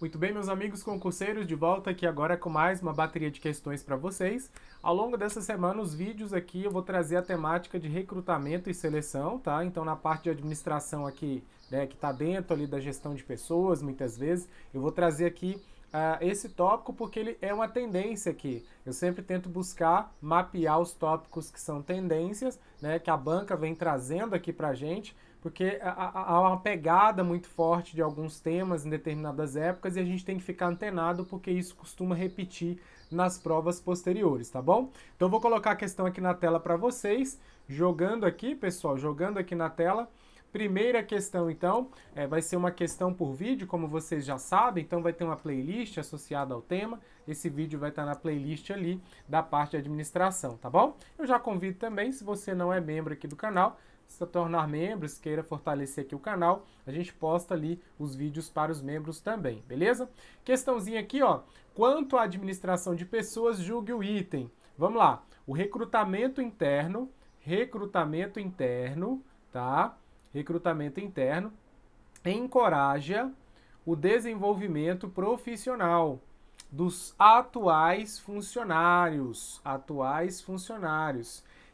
Muito bem, meus amigos concurseiros, de volta aqui agora com mais uma bateria de questões para vocês. Ao longo dessa semana, os vídeos aqui eu vou trazer a temática de recrutamento e seleção, tá? Então, na parte de administração aqui, né, que está dentro ali da gestão de pessoas, muitas vezes, eu vou trazer aqui esse tópico porque ele é uma tendência aqui. Eu sempre tento buscar mapear os tópicos que são tendências, né, que a banca vem trazendo aqui para a gente, porque há uma pegada muito forte de alguns temas em determinadas épocas e a gente tem que ficar antenado porque isso costuma repetir nas provas posteriores, tá bom? Então eu vou colocar a questão aqui na tela para vocês, jogando aqui, pessoal, jogando aqui na tela. Primeira questão, então, vai ser uma questão por vídeo, como vocês já sabem, então vai ter uma playlist associada ao tema. Esse vídeo vai estar na playlist ali da parte de administração, tá bom? Eu já convido também, se você não é membro aqui do canal, se tornar membro, se queira fortalecer aqui o canal, a gente posta ali os vídeos para os membros também, beleza? Questãozinha aqui, ó, quanto à administração de pessoas, julgue o item. Vamos lá, o recrutamento interno, tá? Recrutamento interno encoraja o desenvolvimento profissional dos atuais funcionários,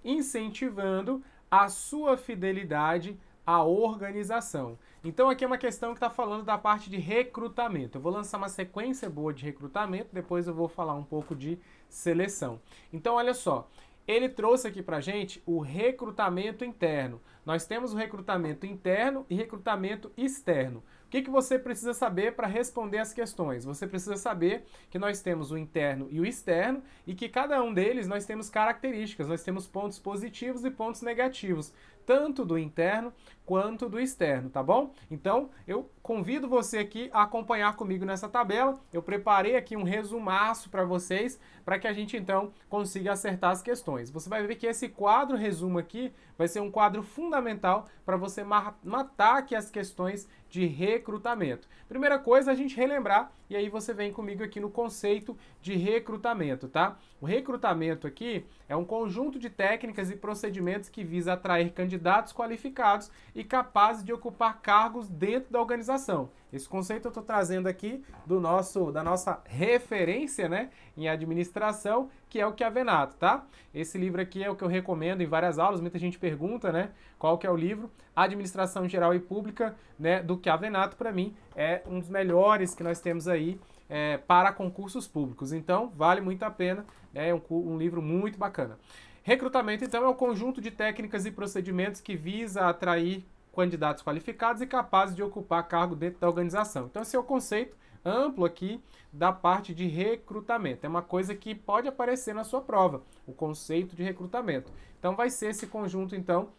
incentivando a sua fidelidade à organização. Então aqui é uma questão que está falando da parte de recrutamento. Eu vou lançar uma sequência boa de recrutamento, depois eu vou falar um pouco de seleção. Então olha só, ele trouxe aqui para a gente o recrutamento interno. Nós temos o recrutamento interno e recrutamento externo. O que você precisa saber para responder as questões? Você precisa saber que nós temos o interno e o externo e que cada um deles nós temos características, nós temos pontos positivos e pontos negativos, tanto do interno quanto do externo, tá bom? Então, eu convido você aqui a acompanhar comigo nessa tabela. Eu preparei aqui um resumaço para vocês, para que a gente então consiga acertar as questões. Você vai ver que esse quadro resumo aqui vai ser um quadro fundamental para você matar aqui as questões de recrutamento. Primeira coisa, a gente relembrar, e aí você vem comigo aqui no conceito de recrutamento, tá? O recrutamento aqui é um conjunto de técnicas e procedimentos que visa atrair candidatos qualificados e capazes de ocupar cargos dentro da organização. Esse conceito eu estou trazendo aqui da nossa referência, né, em administração, que é o Chiavenato, tá? Esse livro aqui é o que eu recomendo em várias aulas, muita gente pergunta, né, qual que é o livro. Administração Geral e Pública, né, do Chiavenato, para mim, é um dos melhores que nós temos aí para concursos públicos. Então, vale muito a pena, é um livro muito bacana. Recrutamento, então, é um conjunto de técnicas e procedimentos que visa atrair candidatos qualificados e capazes de ocupar cargo dentro da organização. Então, esse é o conceito amplo aqui da parte de recrutamento. É uma coisa que pode aparecer na sua prova, o conceito de recrutamento. Então, vai ser esse conjunto, então,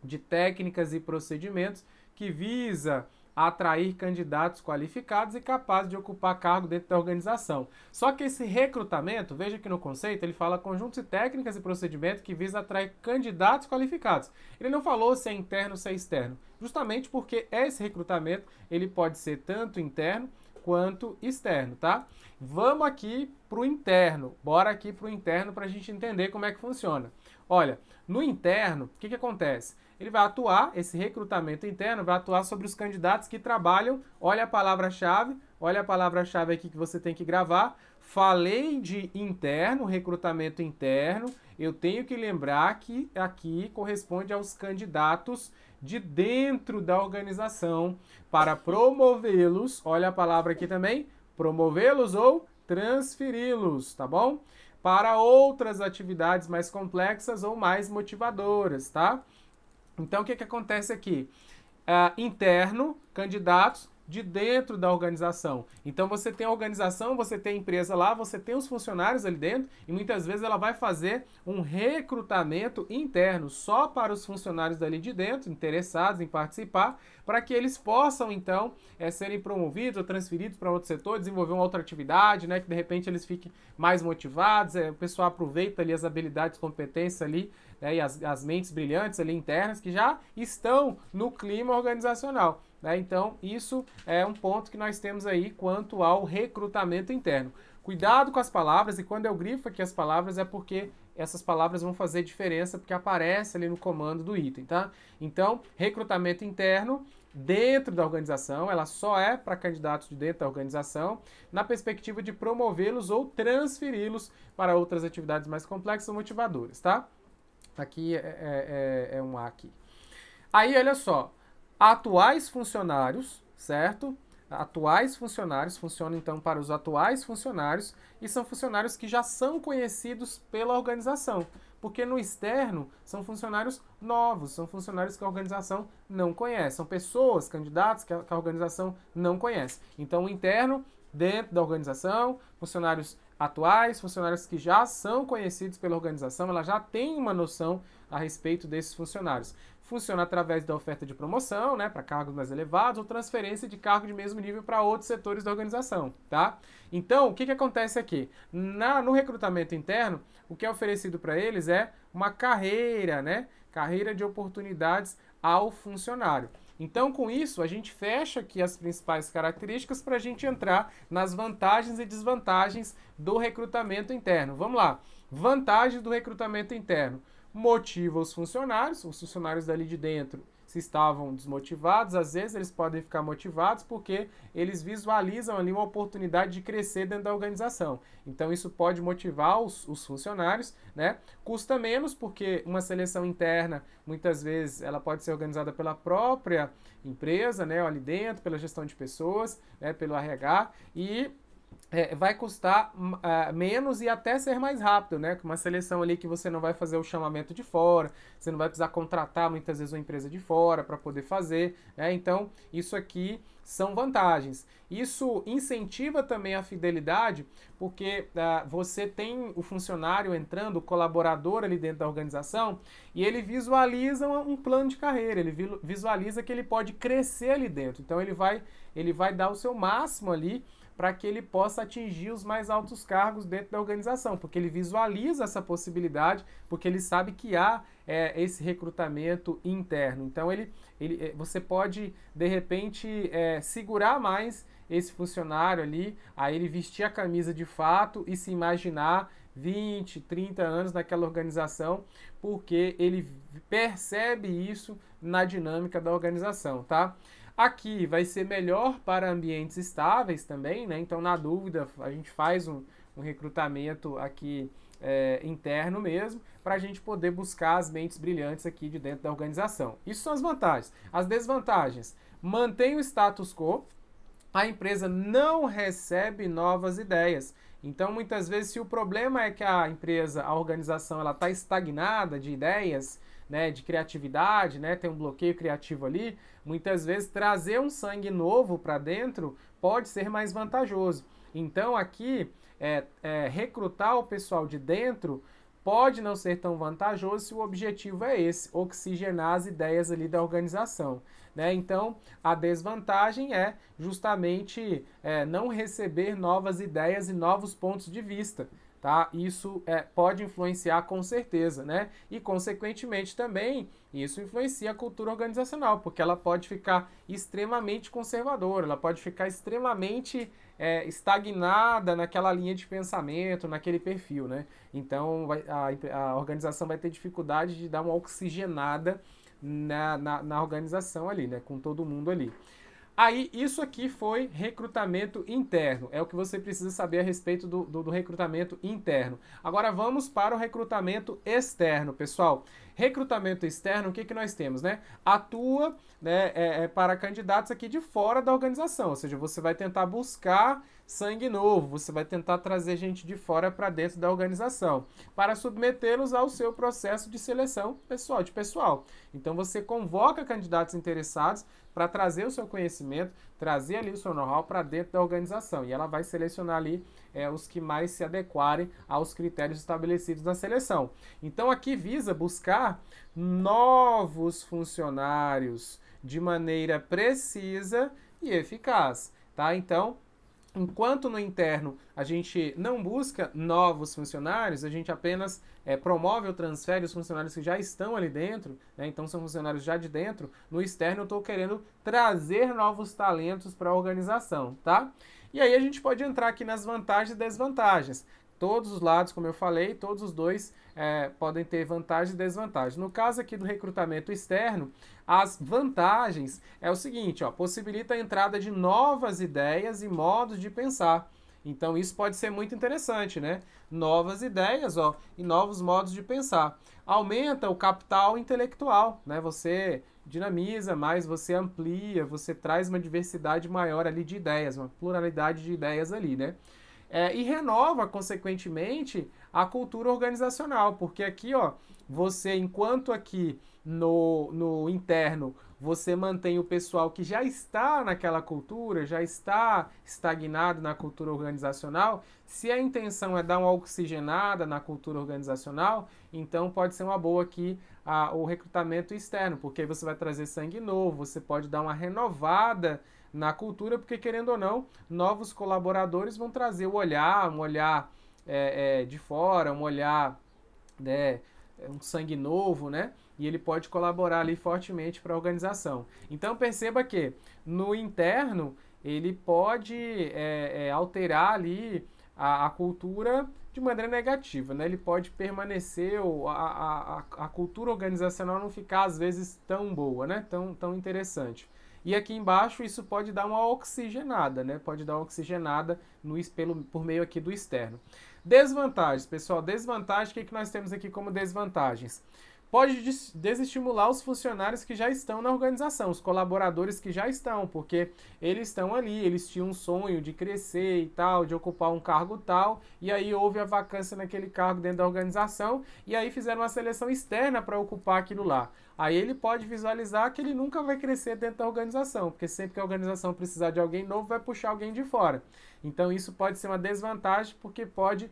de técnicas e procedimentos que visa atrair candidatos qualificados e capazes de ocupar cargo dentro da organização. Só que esse recrutamento, veja que no conceito, ele fala conjuntos de técnicas e procedimentos que visa atrair candidatos qualificados. Ele não falou se é interno ou se é externo, justamente porque esse recrutamento ele pode ser tanto interno quanto externo, tá? Vamos aqui para o interno, bora aqui para o interno para a gente entender como é que funciona. Olha, no interno, o que acontece? Ele vai atuar, esse recrutamento interno vai atuar sobre os candidatos que trabalham, olha a palavra-chave aqui que você tem que gravar. Falei de interno, recrutamento interno, eu tenho que lembrar que aqui corresponde aos candidatos de dentro da organização para promovê-los, olha a palavra aqui também, promovê-los ou transferi-los, tá bom? Para outras atividades mais complexas ou mais motivadoras, tá? Então, o que acontece aqui? Interno, candidatos de dentro da organização. Então, você tem a organização, você tem a empresa lá, você tem os funcionários ali dentro e muitas vezes ela vai fazer um recrutamento interno só para os funcionários dali de dentro, interessados em participar, para que eles possam, então, serem promovidos ou transferidos para outro setor, desenvolver uma outra atividade, né, que de repente eles fiquem mais motivados, o pessoal aproveita ali as habilidades, competências ali, né, e as mentes brilhantes ali internas que já estão no clima organizacional. Então, isso é um ponto que nós temos aí quanto ao recrutamento interno. Cuidado com as palavras, e quando eu grifo aqui as palavras é porque essas palavras vão fazer diferença, porque aparece ali no comando do item, tá? Então, recrutamento interno dentro da organização, ela só é para candidatos de dentro da organização, na perspectiva de promovê-los ou transferi-los para outras atividades mais complexas ou motivadoras, tá? Aqui é um A aqui. Aí, olha só, atuais funcionários, certo? Atuais funcionários, funcionam então para os atuais funcionários e são funcionários que já são conhecidos pela organização, porque no externo são funcionários novos, são funcionários que a organização não conhece, são pessoas, candidatos que a organização não conhece. Então, o interno, dentro da organização, funcionários atuais, funcionários que já são conhecidos pela organização, ela já tem uma noção a respeito desses funcionários. Funciona através da oferta de promoção, né, para cargos mais elevados, ou transferência de cargo de mesmo nível para outros setores da organização, tá? Então, o que acontece aqui? No recrutamento interno, o que é oferecido para eles é uma carreira, né? Carreira de oportunidades ao funcionário. Então, com isso, a gente fecha aqui as principais características para a gente entrar nas vantagens e desvantagens do recrutamento interno. Vamos lá. Vantagens do recrutamento interno. Motiva os funcionários dali de dentro, se estavam desmotivados, às vezes eles podem ficar motivados porque eles visualizam ali uma oportunidade de crescer dentro da organização. Então isso pode motivar os funcionários, né? Custa menos porque uma seleção interna, muitas vezes, ela pode ser organizada pela própria empresa, né? Ali dentro, pela gestão de pessoas, né? Pelo RH e vai custar menos e até ser mais rápido, né? Com uma seleção ali que você não vai fazer o chamamento de fora, você não vai precisar contratar muitas vezes uma empresa de fora para poder fazer, né? Então, isso aqui são vantagens. Isso incentiva também a fidelidade, porque você tem o funcionário entrando, o colaborador ali dentro da organização, e ele visualiza um plano de carreira, ele visualiza que ele pode crescer ali dentro. Então, ele vai dar o seu máximo ali para que ele possa atingir os mais altos cargos dentro da organização, porque ele visualiza essa possibilidade, porque ele sabe que há esse recrutamento interno. Então, você pode, de repente, segurar mais esse funcionário ali, a ele vestir a camisa de fato e se imaginar 20, 30 anos naquela organização, porque ele percebe isso na dinâmica da organização, tá? Aqui vai ser melhor para ambientes estáveis também, né? Então, na dúvida, a gente faz um recrutamento aqui interno mesmo, para a gente poder buscar as mentes brilhantes aqui de dentro da organização. Isso são as vantagens. As desvantagens: mantém o status quo, a empresa não recebe novas ideias. Então, muitas vezes, se o problema é que a empresa, a organização, ela está estagnada de ideias, né, de criatividade, né, tem um bloqueio criativo ali, muitas vezes trazer um sangue novo para dentro pode ser mais vantajoso. Então, aqui, recrutar o pessoal de dentro pode não ser tão vantajoso se o objetivo é esse, oxigenar as ideias ali da organização, né? Então, a desvantagem é justamente não receber novas ideias e novos pontos de vista, tá? Isso pode influenciar com certeza, né? E, consequentemente, também isso influencia a cultura organizacional, porque ela pode ficar extremamente conservadora, ela pode ficar extremamente estagnada naquela linha de pensamento, naquele perfil, né? Então, a organização vai ter dificuldade de dar uma oxigenada na organização ali, né? Com todo mundo ali. Aí, isso aqui foi recrutamento interno. É o que você precisa saber a respeito do recrutamento interno. Agora, vamos para o recrutamento externo, pessoal. Recrutamento externo, o que nós temos, né? Atua, né, para candidatos aqui de fora da organização. Ou seja, você vai tentar buscar sangue novo, você vai tentar trazer gente de fora para dentro da organização, para submetê-los ao seu processo de seleção pessoal. Então, você convoca candidatos interessados para trazer o seu conhecimento, trazer ali o seu know-how para dentro da organização. E ela vai selecionar ali os que mais se adequarem aos critérios estabelecidos na seleção. Então, aqui visa buscar novos funcionários de maneira precisa e eficaz, tá? Então, enquanto no interno a gente não busca novos funcionários, a gente apenas promove ou transfere os funcionários que já estão ali dentro, né? Então são funcionários já de dentro. No externo eu estou querendo trazer novos talentos para a organização, tá? E aí a gente pode entrar aqui nas vantagens e desvantagens. todos os lados, como eu falei, todos os dois podem ter vantagens e desvantagens. No caso aqui do recrutamento externo, as vantagens é o seguinte, ó, possibilita a entrada de novas ideias e modos de pensar. Então isso pode ser muito interessante, né? Novas ideias, ó, e novos modos de pensar. Aumenta o capital intelectual, né? Você dinamiza mais, você amplia, você traz uma diversidade maior ali de ideias, uma pluralidade de ideias ali, né? E renova, consequentemente, a cultura organizacional, porque aqui, ó, você, enquanto aqui no interno, você mantém o pessoal que já está naquela cultura, já está estagnado na cultura organizacional, se a intenção é dar uma oxigenada na cultura organizacional, então pode ser uma boa aqui o recrutamento externo, porque aí você vai trazer sangue novo, você pode dar uma renovada na cultura, porque querendo ou não, novos colaboradores vão trazer um olhar de fora, um olhar, né, um sangue novo, né? E ele pode colaborar ali fortemente para a organização. Então perceba que no interno ele pode alterar ali a cultura de maneira negativa, né? Ele pode permanecer, a cultura organizacional não ficar às vezes tão boa, né? Tão interessante. E aqui embaixo isso pode dar uma oxigenada, né? Pode dar uma oxigenada por meio aqui do externo. Desvantagens, pessoal. Desvantagem, o que nós temos aqui como desvantagens? Pode desestimular os funcionários que já estão na organização, os colaboradores que já estão, porque eles estão ali, eles tinham um sonho de crescer e tal, de ocupar um cargo tal, e aí houve a vacância naquele cargo dentro da organização, e aí fizeram uma seleção externa para ocupar aquilo lá. Aí ele pode visualizar que ele nunca vai crescer dentro da organização, porque sempre que a organização precisar de alguém novo, vai puxar alguém de fora. Então isso pode ser uma desvantagem, porque pode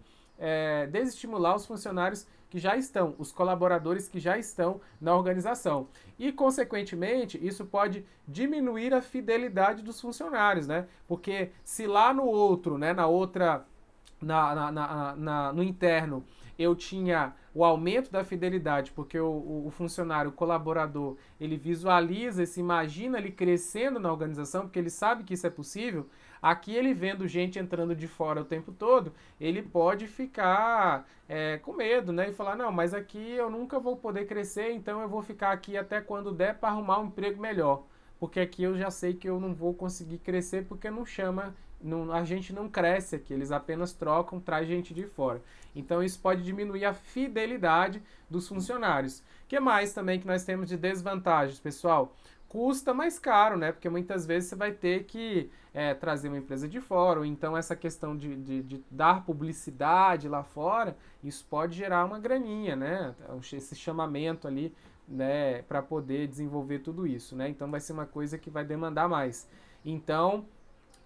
desestimular os funcionários que já estão, os colaboradores que já estão na organização. E, consequentemente, isso pode diminuir a fidelidade dos funcionários, né? Porque se lá no outro, né, no interno, eu tinha o aumento da fidelidade, porque o funcionário, o colaborador, ele visualiza, se imagina ele crescendo na organização, porque ele sabe que isso é possível. Aqui ele vendo gente entrando de fora o tempo todo, ele pode ficar com medo, né? E falar, não, mas aqui eu nunca vou poder crescer, então eu vou ficar aqui até quando der para arrumar um emprego melhor. Porque aqui eu já sei que eu não vou conseguir crescer, porque não chama, a gente não cresce aqui, eles apenas trocam, traz gente de fora. Então isso pode diminuir a fidelidade dos funcionários. O que mais também que nós temos de desvantagens, pessoal? Custa mais caro, né? Porque muitas vezes você vai ter que trazer uma empresa de fora, ou então essa questão de dar publicidade lá fora, isso pode gerar uma graninha, né? Esse chamamento ali, né, para poder desenvolver tudo isso, né? Então vai ser uma coisa que vai demandar mais. Então,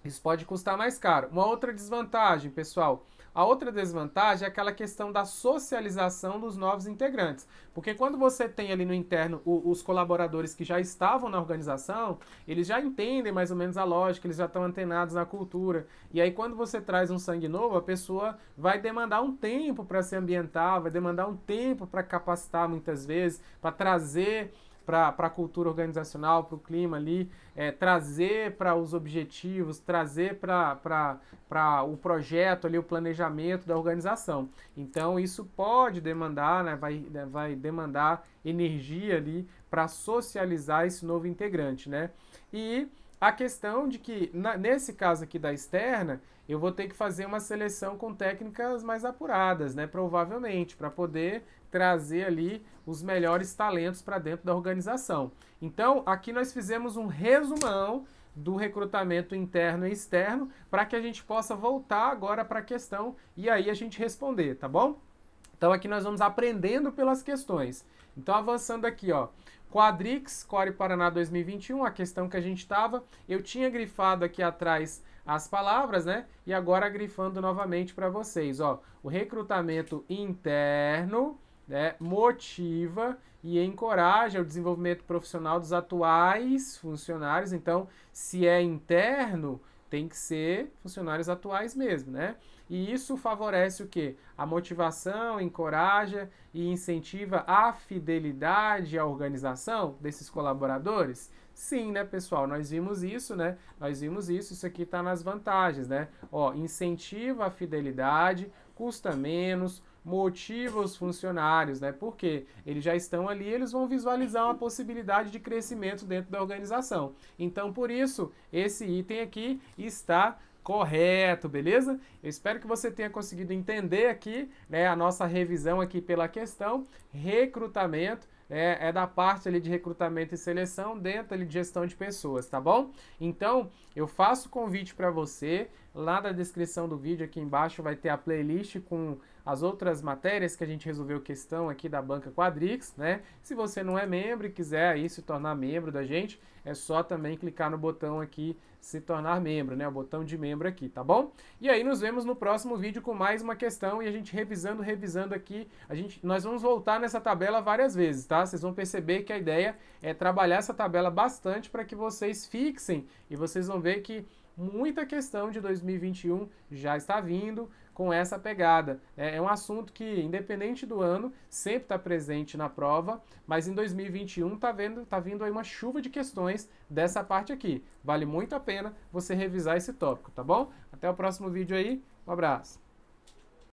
isso pode custar mais caro. Uma outra desvantagem, pessoal, a outra desvantagem é aquela questão da socialização dos novos integrantes. Porque quando você tem ali no interno os colaboradores que já estavam na organização, eles já entendem mais ou menos a lógica, eles já estão antenados na cultura. E aí quando você traz um sangue novo, a pessoa vai demandar um tempo para se ambientar, vai demandar um tempo para capacitar muitas vezes, para trazer para a cultura organizacional, para o clima ali, trazer para os objetivos, trazer para o projeto ali, o planejamento da organização. Então isso pode demandar, né, vai demandar energia ali para socializar esse novo integrante, né? E a questão de que, nesse caso aqui da externa, eu vou ter que fazer uma seleção com técnicas mais apuradas, né? Provavelmente, para poder trazer ali os melhores talentos para dentro da organização. Então, aqui nós fizemos um resumão do recrutamento interno e externo para que a gente possa voltar agora para a questão e aí a gente responder, tá bom? Então, aqui nós vamos aprendendo pelas questões. Então, avançando aqui, ó. Quadrix, Core Paraná 2021, a questão que a gente estava, eu tinha grifado aqui atrás as palavras, né? E agora grifando novamente para vocês, ó. O recrutamento interno, né, motiva e encoraja o desenvolvimento profissional dos atuais funcionários. Então, se é interno, tem que ser funcionários atuais mesmo, né? E isso favorece o quê? A motivação, encoraja e incentiva a fidelidade à organização desses colaboradores? Sim, né, pessoal? Nós vimos isso, né? Nós vimos isso aqui está nas vantagens, né? Ó, incentiva a fidelidade, custa menos, motiva os funcionários, né? Porque eles já estão ali, eles vão visualizar uma possibilidade de crescimento dentro da organização. Então, por isso, esse item aqui está correto, beleza? Eu espero que você tenha conseguido entender aqui, né, a nossa revisão aqui pela questão recrutamento. É da parte ali de recrutamento e seleção dentro ali de gestão de pessoas, tá bom? Então, eu faço o convite para você, lá na descrição do vídeo aqui embaixo vai ter a playlist com as outras matérias que a gente resolveu questão aqui da Banca Quadrix, né? Se você não é membro e quiser aí se tornar membro da gente, é só também clicar no botão aqui se tornar membro, né? O botão de membro aqui, tá bom? E aí nos vemos no próximo vídeo com mais uma questão e a gente revisando aqui, nós vamos voltar nessa tabela várias vezes, tá? Vocês vão perceber que a ideia é trabalhar essa tabela bastante para que vocês fixem e vocês vão ver que muita questão de 2021 já está vindo com essa pegada. É um assunto que, independente do ano, sempre está presente na prova, mas em 2021 tá vindo aí uma chuva de questões dessa parte aqui. Vale muito a pena você revisar esse tópico, tá bom? Até o próximo vídeo aí, um abraço!